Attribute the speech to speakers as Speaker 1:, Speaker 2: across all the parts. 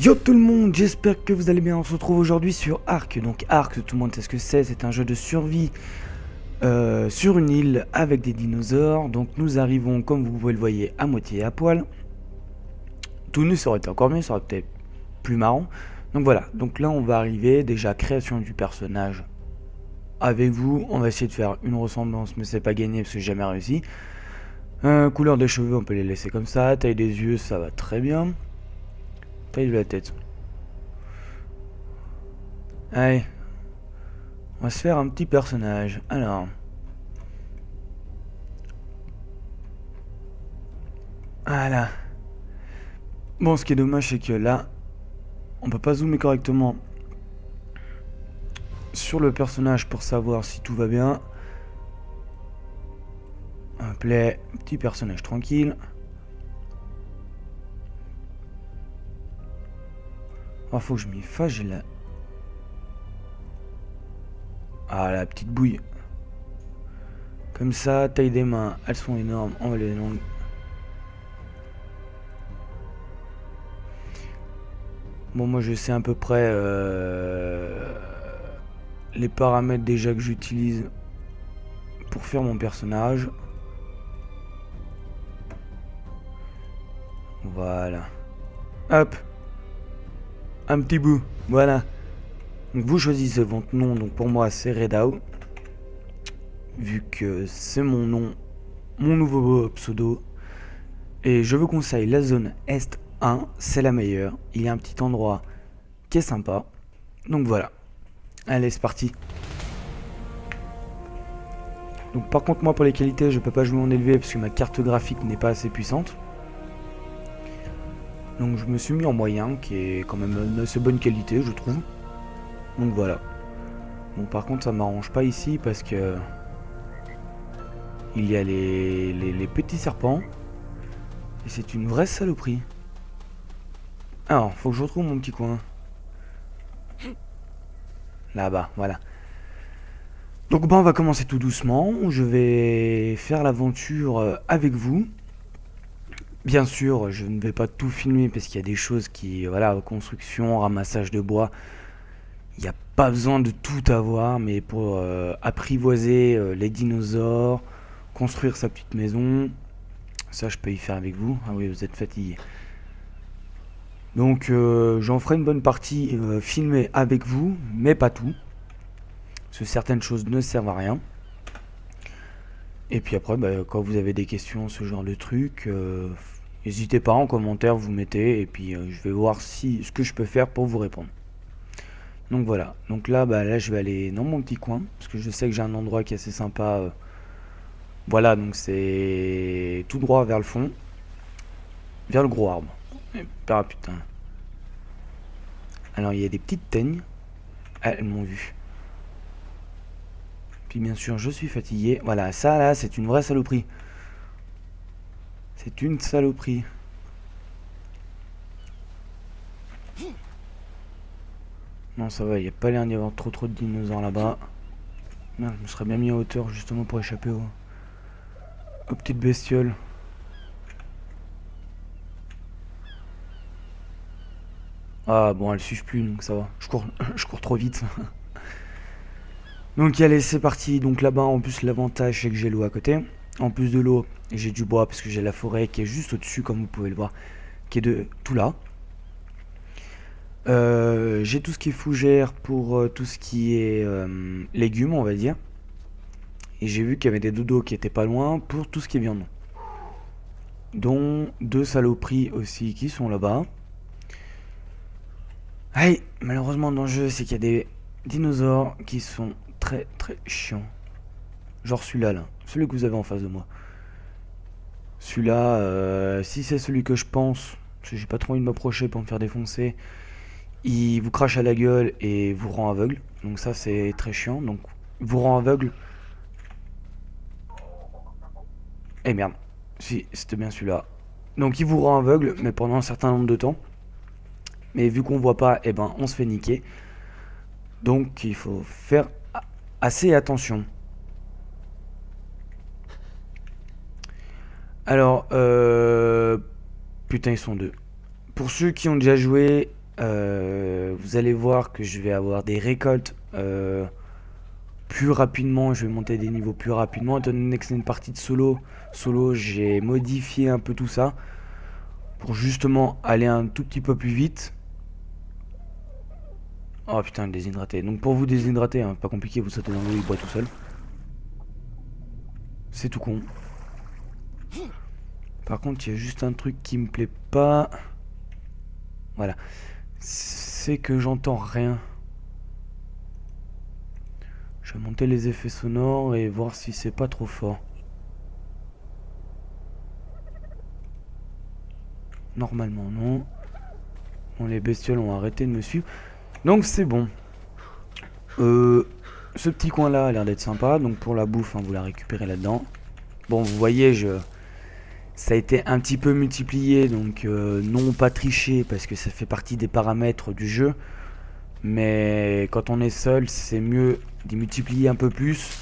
Speaker 1: Yo tout le monde, j'espère que vous allez bien. On se retrouve aujourd'hui sur Ark. Donc Ark, tout le monde sait ce que c'est un jeu de survie sur une île avec des dinosaures. Donc nous arrivons, comme vous pouvez le voir, à moitié à poil. Tout nu, ça aurait été encore mieux, ça aurait peut-être plus marrant. Donc voilà, donc là on va arriver, déjà création du personnage avec vous. On va essayer de faire une ressemblance, mais c'est pas gagné parce que j'ai jamais réussi. Couleur des cheveux, on peut les laisser comme ça. Taille des yeux, ça va très bien. Taille de la tête. Allez, on va se faire un petit personnage. Alors. Voilà. Bon, ce qui est dommage, c'est que là, on peut pas zoomer correctement sur le personnage pour savoir si tout va bien. Un play, petit personnage tranquille. Oh, faut que je m'y fasse, j'ai la... Ah, la petite bouille. Comme ça, taille des mains, elles sont énormes, on va les longues. Bon, moi je sais à peu près les paramètres déjà que j'utilise pour faire mon personnage. Voilà. Hop. Un petit bout. Voilà. Donc vous choisissez votre nom. Donc pour moi c'est Redao. Vu que c'est mon nom, mon nouveau pseudo. Et je vous conseille la zone Est 1. C'est la meilleure. Il y a un petit endroit qui est sympa. Donc voilà. Allez, c'est parti. Donc par contre moi pour les qualités je peux pas jouer en élevé parce que ma carte graphique n'est pas assez puissante. Donc je me suis mis en moyen qui est quand même une assez bonne qualité je trouve. Donc voilà. Bon par contre ça m'arrange pas ici parce que il y a les petits serpents. Et c'est une vraie saloperie. Alors faut que je retrouve mon petit coin. Là-bas, voilà. Donc on va commencer tout doucement. Je vais faire l'aventure avec vous. Bien sûr, je ne vais pas tout filmer parce qu'il y a des choses qui, voilà, construction, ramassage de bois. Il n'y a pas besoin de tout avoir, mais pour apprivoiser les dinosaures, construire sa petite maison, ça je peux y faire avec vous. Ah oui, vous êtes fatigué. Donc j'en ferai une bonne partie filmée avec vous, mais pas tout. Parce que certaines choses ne servent à rien. Et puis après, quand vous avez des questions, ce genre de trucs, n'hésitez pas en commentaire, vous mettez, et puis je vais voir ce que je peux faire pour vous répondre. Donc voilà, donc là je vais aller dans mon petit coin, parce que je sais que j'ai un endroit qui est assez sympa. Voilà, donc c'est tout droit vers le fond, vers le gros arbre. Ah putain. Alors il y a des petites teignes. Ah, elles m'ont vu. Puis bien sûr, je suis fatigué. Voilà, ça là, c'est une vraie saloperie. C'est une saloperie. Non, ça va, il n'y a pas l'air d'y avoir trop de dinosaures là-bas. Merde, je me serais bien mis à hauteur justement pour échapper aux petites bestioles. Ah bon, elle suce plus, donc ça va. Je cours trop vite. Donc allez, c'est parti. Donc là-bas, en plus, l'avantage, c'est que j'ai l'eau à côté. En plus de l'eau, j'ai du bois parce que j'ai la forêt qui est juste au-dessus, comme vous pouvez le voir, qui est de tout là. J'ai tout ce qui est fougère pour tout ce qui est légumes, on va dire. Et j'ai vu qu'il y avait des dodos qui étaient pas loin pour tout ce qui est viande. Dont deux saloperies aussi qui sont là-bas. Aïe, malheureusement dans le jeu, c'est qu'il y a des dinosaures qui sont très chiants. Genre celui-là, là. Celui que vous avez en face de moi. Celui-là, si c'est celui que je pense, parce que j'ai pas trop envie de m'approcher pour me faire défoncer, il vous crache à la gueule et vous rend aveugle. Donc ça c'est très chiant. Donc il vous rend aveugle. Eh merde. Si, c'était bien celui-là. Donc il vous rend aveugle, mais pendant un certain nombre de temps. Mais vu qu'on voit pas, eh ben on se fait niquer. Donc il faut faire assez attention. Alors, putain ils sont deux. Pour ceux qui ont déjà joué, vous allez voir que je vais avoir des récoltes plus rapidement. Je vais monter des niveaux plus rapidement. Étant donné que c'est une partie de solo, j'ai modifié un peu tout ça pour justement aller un tout petit peu plus vite. Oh putain, déshydraté. Donc pour vous déshydrater, hein, pas compliqué, vous sautez dans l'eau, il boit tout seul. C'est tout con. Par contre, il y a juste un truc qui me plaît pas. Voilà. C'est que j'entends rien. Je vais monter les effets sonores et voir si c'est pas trop fort. Normalement, non. Bon, les bestioles ont arrêté de me suivre. Donc c'est bon. Ce petit coin là a l'air d'être sympa. Donc pour la bouffe, hein, vous la récupérez là-dedans. Bon, vous voyez, ça a été un petit peu multiplié. Donc non pas triché parce que ça fait partie des paramètres du jeu. Mais quand on est seul, c'est mieux d'y multiplier un peu plus.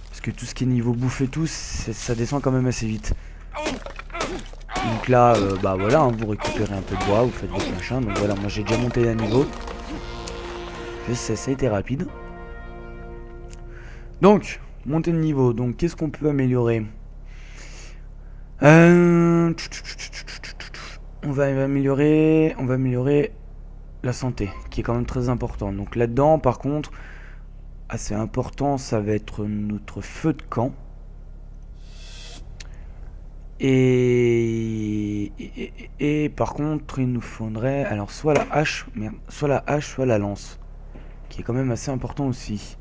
Speaker 1: Parce que tout ce qui est niveau bouffe et tout, ça descend quand même assez vite. Donc là, bah voilà, hein, vous récupérez un peu de bois, vous faites votre machin. Donc voilà, moi j'ai déjà monté d'un niveau. Je sais, ça a été rapide. Donc, monter de niveau. Donc qu'est-ce qu'on peut améliorer? On va améliorer la santé, qui est quand même très important. Donc là-dedans, par contre, assez important, ça va être notre feu de camp. Et par contre, il nous faudrait alors soit la hache, soit la lance, qui est quand même assez important aussi.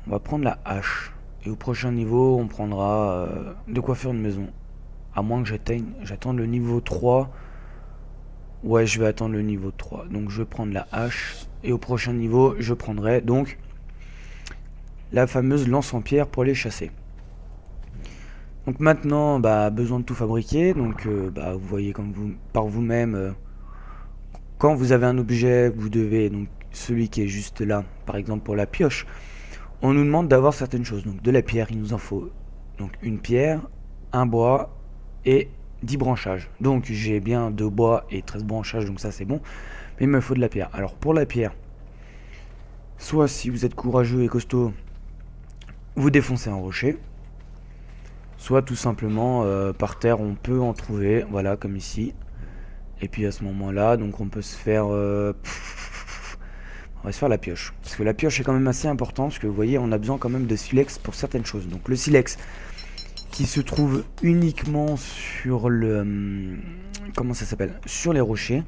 Speaker 1: On va prendre la hache. Et au prochain niveau, on prendra de quoi faire une maison. À moins que j'attende le niveau 3. Ouais, je vais attendre le niveau 3. Donc je vais prendre la hache. Et au prochain niveau, je prendrai donc la fameuse lance en pierre pour les chasser. Donc maintenant, bah, besoin de tout fabriquer. Donc bah, vous voyez comme par vous-même, quand vous avez un objet, vous devez, donc celui qui est juste là, par exemple pour la pioche, on nous demande d'avoir certaines choses. Donc de la pierre, il nous en faut donc une pierre, un bois et 10 branchages. Donc j'ai bien 2 bois et 13 branchages, donc ça c'est bon. Mais il me faut de la pierre. Alors pour la pierre, soit si vous êtes courageux et costaud, vous défoncez un rocher. Soit tout simplement par terre on peut en trouver, voilà comme ici. Et puis à ce moment là, donc on peut se faire... on va se faire la pioche. Parce que la pioche est quand même assez important, parce que vous voyez on a besoin quand même de silex pour certaines choses. Donc le silex qui se trouve uniquement sur le... comment ça s'appelle? Sur les rochers.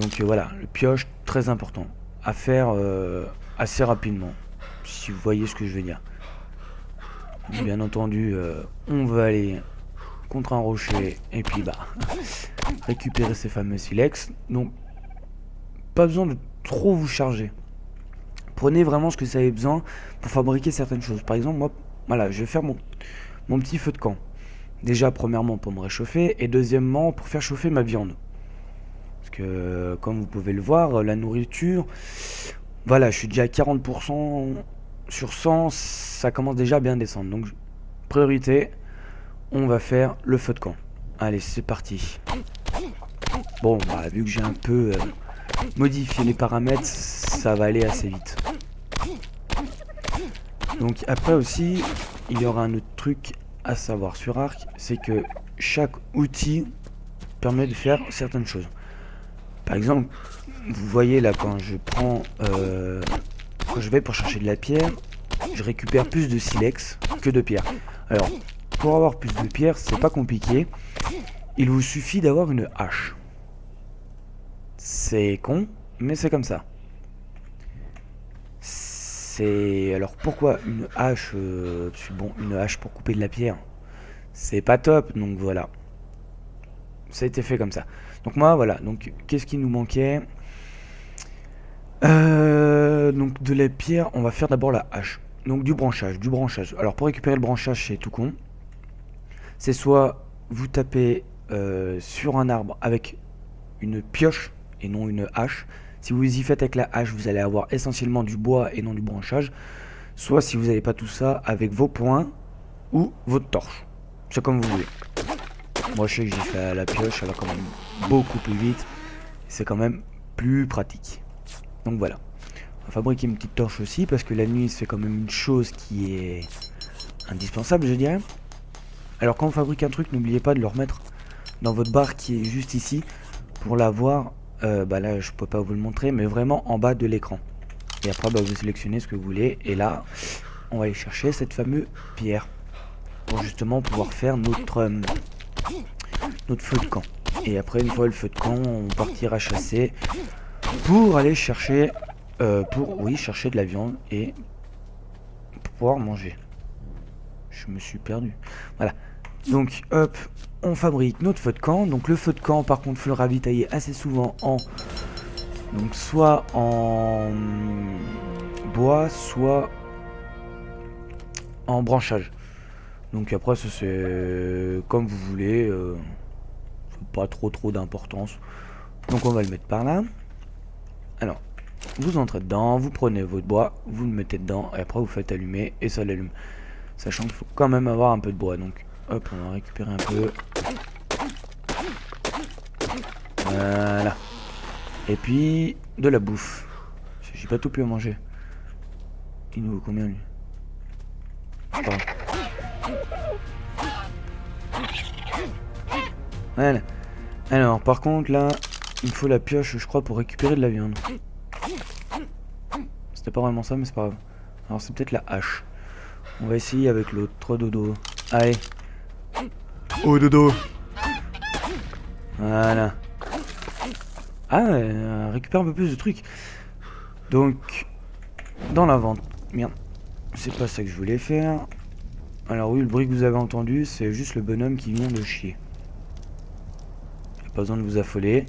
Speaker 1: Donc voilà, le pioche très important. À faire assez rapidement. Si vous voyez ce que je veux dire. Bien entendu, on va aller contre un rocher et puis bah récupérer ces fameux silex. Donc pas besoin de trop vous charger. Prenez vraiment ce que vous avez besoin pour fabriquer certaines choses. Par exemple, moi, voilà, je vais faire mon petit feu de camp. Déjà, premièrement pour me réchauffer et deuxièmement pour faire chauffer ma viande. Parce que comme vous pouvez le voir, la nourriture, voilà, je suis déjà à 40%. Sur 100, ça commence déjà à bien descendre. Donc, priorité, on va faire le feu de camp. Allez, c'est parti. Bon, bah, vu que j'ai un peu modifié les paramètres, ça va aller assez vite. Donc, après aussi, il y aura un autre truc à savoir sur Ark, c'est que chaque outil permet de faire certaines choses. Par exemple, vous voyez là, quand je prends... quand je vais pour chercher de la pierre, je récupère plus de silex que de pierre. Alors, pour avoir plus de pierre, c'est pas compliqué. Il vous suffit d'avoir une hache. C'est con, mais c'est comme ça. Alors pourquoi une hache bon, une hache pour couper de la pierre, c'est pas top, donc voilà. Ça a été fait comme ça. Donc moi, voilà. Donc, qu'est-ce qui nous manquait? Donc de la pierre, on va faire d'abord la hache. Donc du branchage. Alors pour récupérer le branchage, c'est tout con. C'est soit vous tapez sur un arbre avec une pioche et non une hache. Si vous y faites avec la hache, vous allez avoir essentiellement du bois et non du branchage. Soit si vous n'avez pas tout ça, avec vos poings ou votre torche. C'est comme vous voulez. Moi je sais que j'ai fait à la pioche, ça va quand même beaucoup plus vite. C'est quand même plus pratique. Donc voilà. On va fabriquer une petite torche aussi parce que la nuit c'est quand même une chose qui est indispensable, je dirais. Alors quand on fabrique un truc, n'oubliez pas de le remettre dans votre barre qui est juste ici pour l'avoir. Bah là je peux pas vous le montrer, mais vraiment en bas de l'écran. Et après bah, vous sélectionnez ce que vous voulez et là on va aller chercher cette fameuse pierre pour justement pouvoir faire notre feu de camp. Et après une fois le feu de camp, on partira chasser pour aller chercher chercher de la viande et pour pouvoir manger. Je me suis perdu. Voilà. Donc hop, on fabrique notre feu de camp. Donc le feu de camp par contre faut le ravitailler assez souvent en donc soit en bois, soit en branchage. Donc après ça c'est comme vous voulez, pas trop d'importance. Donc on va le mettre par là. Alors vous entrez dedans, vous prenez votre bois, vous le mettez dedans et après vous faites allumer et ça l'allume. Sachant qu'il faut quand même avoir un peu de bois. Donc hop, on va récupérer un peu. Voilà. Et puis de la bouffe. J'ai pas tout pu à manger. Il nous vaut combien lui? Pardon. Voilà. Alors par contre là, il me faut la pioche je crois pour récupérer de la viande. C'était pas vraiment ça mais c'est pas grave. Alors c'est peut-être la hache. On va essayer avec l'autre dodo. Allez. Oh dodo. Voilà. Ah, récupère un peu plus de trucs. Donc, dans la vente. Merde. C'est pas ça que je voulais faire. Alors oui, le bruit que vous avez entendu, c'est juste le bonhomme qui vient de chier. Pas besoin de vous affoler.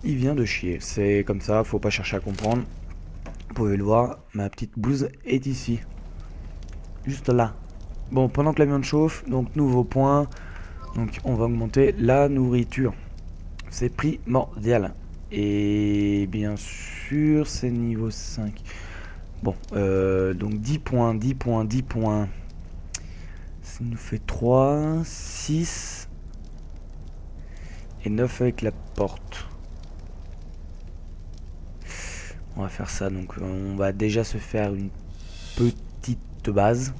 Speaker 1: Il vient de chier. C'est comme ça, faut pas chercher à comprendre. Vous pouvez le voir, ma petite blouse est ici. Juste là. Bon, pendant que la viande chauffe, donc nouveau point. Donc on va augmenter la nourriture. C'est primordial. Et bien sûr, c'est niveau 5. Bon, donc 10 points, 10 points, 10 points. Ça nous fait 3, 6 et 9 avec la porte. On va faire ça, donc on va déjà se faire une petite base.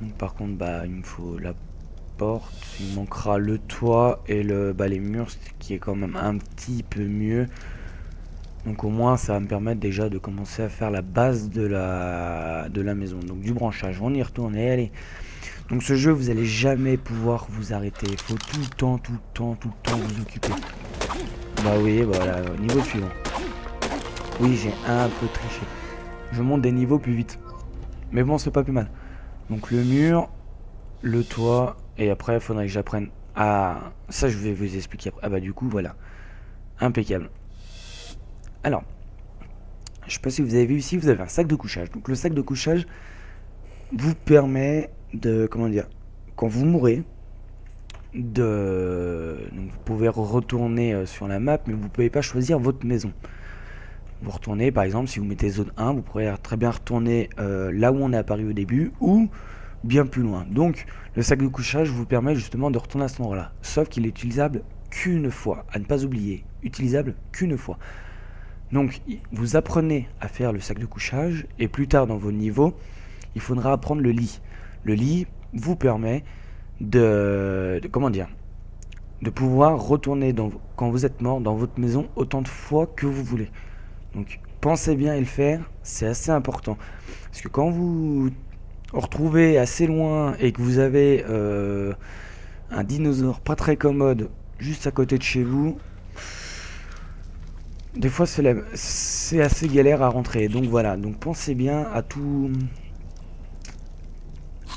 Speaker 1: Donc, par contre, bah, il me faut la porte, il manquera le toit et les murs, qui est quand même un petit peu mieux. Donc au moins ça va me permettre déjà de commencer à faire la base de la maison. Donc du branchage, on y retourne et allez. Donc ce jeu vous allez jamais pouvoir vous arrêter. Il faut tout le temps vous occuper. Bah oui, voilà, niveau suivant. Oui, j'ai un peu triché. Je monte des niveaux plus vite. Mais bon, c'est pas plus mal. Donc le mur, le toit, et après il faudrait que j'apprenne à... Ça je vais vous expliquer après. Ah bah du coup, voilà. Impeccable. Alors, je sais pas si vous avez vu ici, vous avez un sac de couchage. Donc le sac de couchage vous permet de, comment dire, quand vous mourrez, donc vous pouvez retourner sur la map, mais vous pouvez pas choisir votre maison. Vous retournez, par exemple, si vous mettez zone 1, vous pourrez très bien retourner là où on est apparu au début, ou bien plus loin. Donc le sac de couchage vous permet justement de retourner à cet endroit-là. Sauf qu'il est utilisable qu'une fois, à ne pas oublier, utilisable qu'une fois. Donc vous apprenez à faire le sac de couchage et plus tard dans vos niveaux, il faudra apprendre le lit. Le lit vous permet de pouvoir retourner quand vous êtes mort dans votre maison autant de fois que vous voulez. Donc pensez bien à le faire, c'est assez important. Parce que quand vous vous retrouvez assez loin et que vous avez un dinosaure pas très commode juste à côté de chez vous, des fois c'est assez galère à rentrer. Donc voilà, donc pensez bien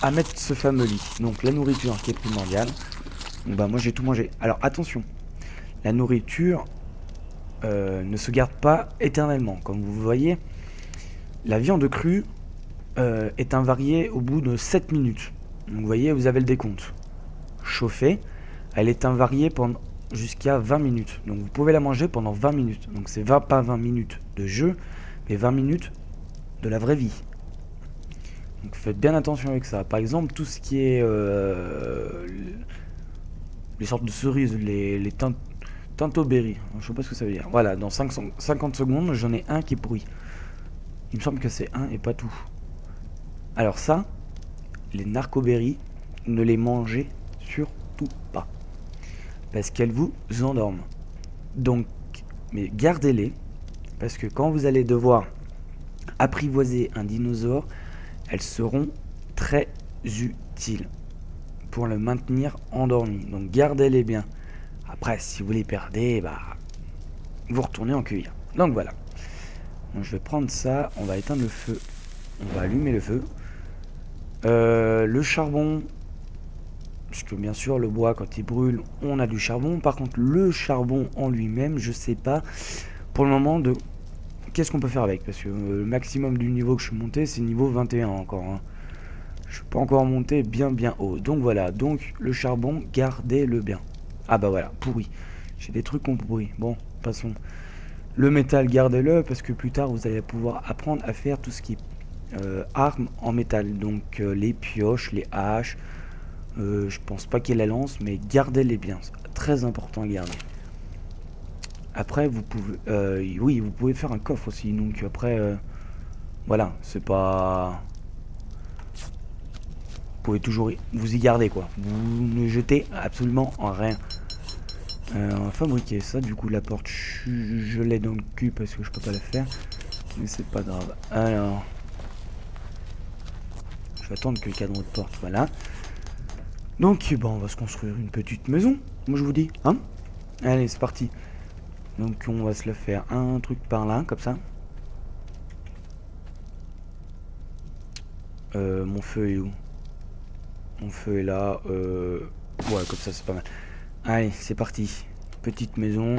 Speaker 1: à mettre ce fameux lit. Donc la nourriture qui est primordiale. Donc bah moi j'ai tout mangé. Alors attention, la nourriture ne se garde pas éternellement. Comme vous voyez, la viande crue est invariée au bout de 7 minutes. Donc vous voyez, vous avez le décompte. Chauffée, elle est invariée jusqu'à 20 minutes. Donc vous pouvez la manger pendant 20 minutes. Donc c'est pas 20 minutes de jeu, mais 20 minutes de la vraie vie. Donc faites bien attention avec ça. Par exemple, tout ce qui est les sortes de cerises, les Tinto Berry. Je sais pas ce que ça veut dire. Voilà, dans 50 secondes, j'en ai un qui est pourri. Il me semble que c'est un et pas tout. Alors ça, les narcoberries, ne les mangez surtout pas. Parce qu'elles vous endorment. Donc, mais gardez-les. Parce que quand vous allez devoir apprivoiser un dinosaure, elles seront très utiles pour le maintenir endormi. Donc gardez-les bien. Après, si vous les perdez, bah, vous retournez en cueillir. Donc voilà. Donc, je vais prendre ça. On va éteindre le feu. On va allumer le feu. Le charbon. Puisque bien sûr, le bois, quand il brûle, on a du charbon. Par contre, le charbon en lui-même, je sais pas pour le moment de qu'est-ce qu'on peut faire avec. Parce que le maximum du niveau que je suis monté, c'est niveau 21 encore. Hein. Je suis pas encore monté bien haut. Donc voilà. Donc le charbon, gardez-le bien. Ah bah voilà, pourri. J'ai des trucs qu'on pourrit. Bon, passons. Le métal, gardez-le, parce que plus tard, vous allez pouvoir apprendre à faire tout ce qui est armes en métal. Donc les pioches, les haches. Je pense pas qu'il y ait la lance, mais gardez-les bien. C'est très important à garder. Après, vous pouvez... oui, vous pouvez faire un coffre aussi. Donc après... voilà, c'est pas... Vous pouvez toujours vous y garder, quoi. Vous ne jetez absolument en rien. On va fabriquer ça, du coup la porte je l'ai dans le cul parce que je peux pas la faire, mais c'est pas grave. Alors je vais attendre que le cadre de porte, voilà. Donc bon, on va se construire une petite maison, moi je vous dis, hein. Allez, c'est parti. Donc on va se la faire un truc par là, comme ça. Mon feu est où? Mon feu est là, ouais, comme ça c'est pas mal. Allez, c'est parti. Petite maison.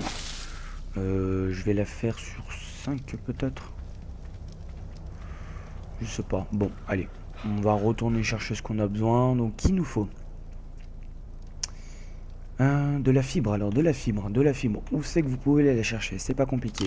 Speaker 1: Je vais la faire sur 5 peut-être. Je sais pas. Bon, allez. On va retourner chercher ce qu'on a besoin. Donc, il nous faut de la fibre. Alors, de la fibre. Où c'est que vous pouvez aller la chercher? C'est pas compliqué.